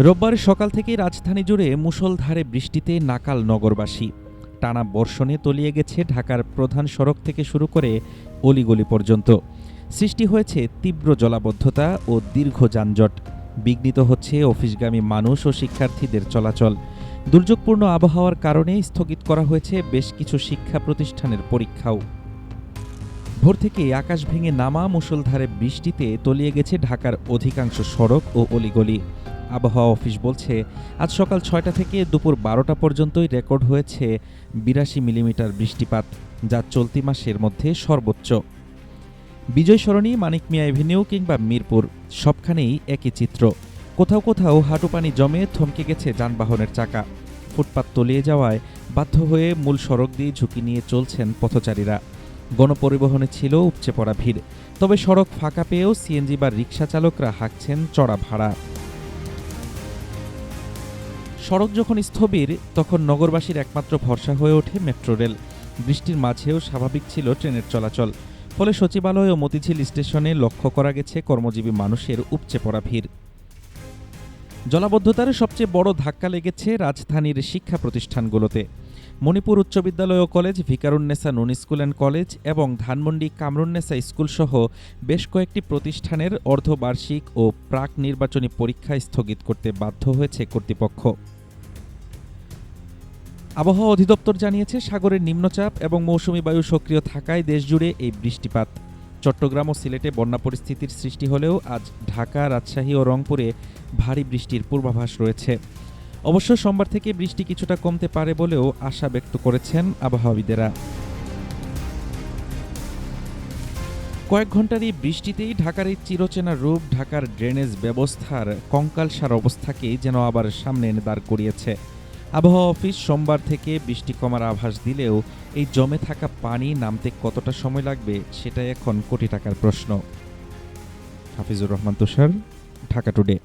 রোববার সকাল থেকেই রাজধানী জুড়ে মুষলধারে বৃষ্টিতে নাকাল নগরবাসী। টানা বর্ষণে তলিয়ে গেছে ঢাকার প্রধান সড়ক থেকে শুরু করে অলিগলি পর্যন্ত। সৃষ্টি হয়েছে তীব্র জলাবদ্ধতা ও দীর্ঘ যানজট। বিঘ্নিত হচ্ছে অফিসগামী মানুষ ও শিক্ষার্থীদের চলাচল। দুর্যোগপূর্ণ আবহাওয়ার কারণে স্থগিত করা হয়েছে বেশ কিছু শিক্ষা প্রতিষ্ঠানের পরীক্ষাও। ভোর থেকেই আকাশ ভেঙে নামা মুষলধারে বৃষ্টিতে তলিয়ে গেছে ঢাকার অধিকাংশ সড়ক ও অলিগলি। আবহাওয়া অফিস বলছে, আজ সকাল ৬টা থেকে দুপুর ১২টা পর্যন্তই রেকর্ড হয়েছে ৮২ মিলিমিটার বৃষ্টিপাত, যা চলতি মাসের মধ্যে সর্বোচ্চ। বিজয় সরণি, মানিক মিয়া এভিনিউ কিংবা মিরপুর, সবখানেই একই চিত্র। কোথাও কোথাও হাঁটুপানি জমে থমকে গেছে যানবাহনের চাকা। ফুটপাত তলিয়ে যাওয়ায় বাধ্য হয়ে মূল সড়ক দিয়ে ঝুঁকি নিয়ে চলছেন পথচারীরা। গণপরিবহনে ছিল উপচে পড়া ভিড়, তবে সড়ক ফাঁকা পেয়েও সিএনজি বা রিকশা চালকরা হাঁকছেন চড়া ভাড়া। সড়ক যখন স্থবির, তখন নগরবাসীর একমাত্র ভরসা হয়ে ওঠে মেট্রো রেল। বৃষ্টির মাঝেও স্বাভাবিক ছিল ট্রেনের চলাচল, ফলে সচিবালয় ও মতিঝিল স্টেশনে লক্ষ্য করা গেছে কর্মজীবী মানুষের উপচে পড়া ভিড়। জলাবদ্ধতার সবচেয়ে বড় ধাক্কা লেগেছে রাজধানীর শিক্ষা প্রতিষ্ঠানগুলোতে। মণিপুর উচ্চ বিদ্যালয় ও কলেজ, ভিকারুন্নেসা নুন স্কুল অ্যান্ড কলেজ এবং ধানমন্ডি কামরুন্নেসা স্কুলসহ বেশ কয়েকটি প্রতিষ্ঠানের অর্ধবার্ষিক ও প্রাক নির্বাচনী পরীক্ষা স্থগিত করতে বাধ্য হয়েছে কর্তৃপক্ষ। আবহাওয়া অধিদপ্তর জানিয়েছে, সাগরের নিম্নচাপ এবং মৌসুমী বায়ু সক্রিয় থাকায় দেশজুড়ে এই বৃষ্টিপাত। চট্টগ্রাম ও সিলেটে বন্যা পরিস্থিতির সৃষ্টি হলেও আজ ঢাকা, রাজশাহী ও রংপুরে ভারী বৃষ্টির পূর্বাভাস রয়েছে। অবশ্য সোমবার থেকে বৃষ্টি কিছুটা কমতে পারে বলেও আশা ব্যক্ত করেছেন আবহাওয়াবিদেরা। কয়েক ঘন্টার এই বৃষ্টিতেই ঢাকার এই চিরচেনা রূপ, ঢাকার ড্রেনেজ ব্যবস্থার কঙ্কালসার অবস্থাকেই যেন আবার সামনে এনে দাঁড় করিয়েছে। আবহাওয়া অফিস সোমবার থেকে বৃষ্টি কমার আভাস দিলেও এই জমে থাকা পানি নামতে কতটা সময় লাগবে সেটাই এখন কোটি টাকার প্রশ্ন। হাফিজুর রহমান তুষার, ঢাকা টুডে।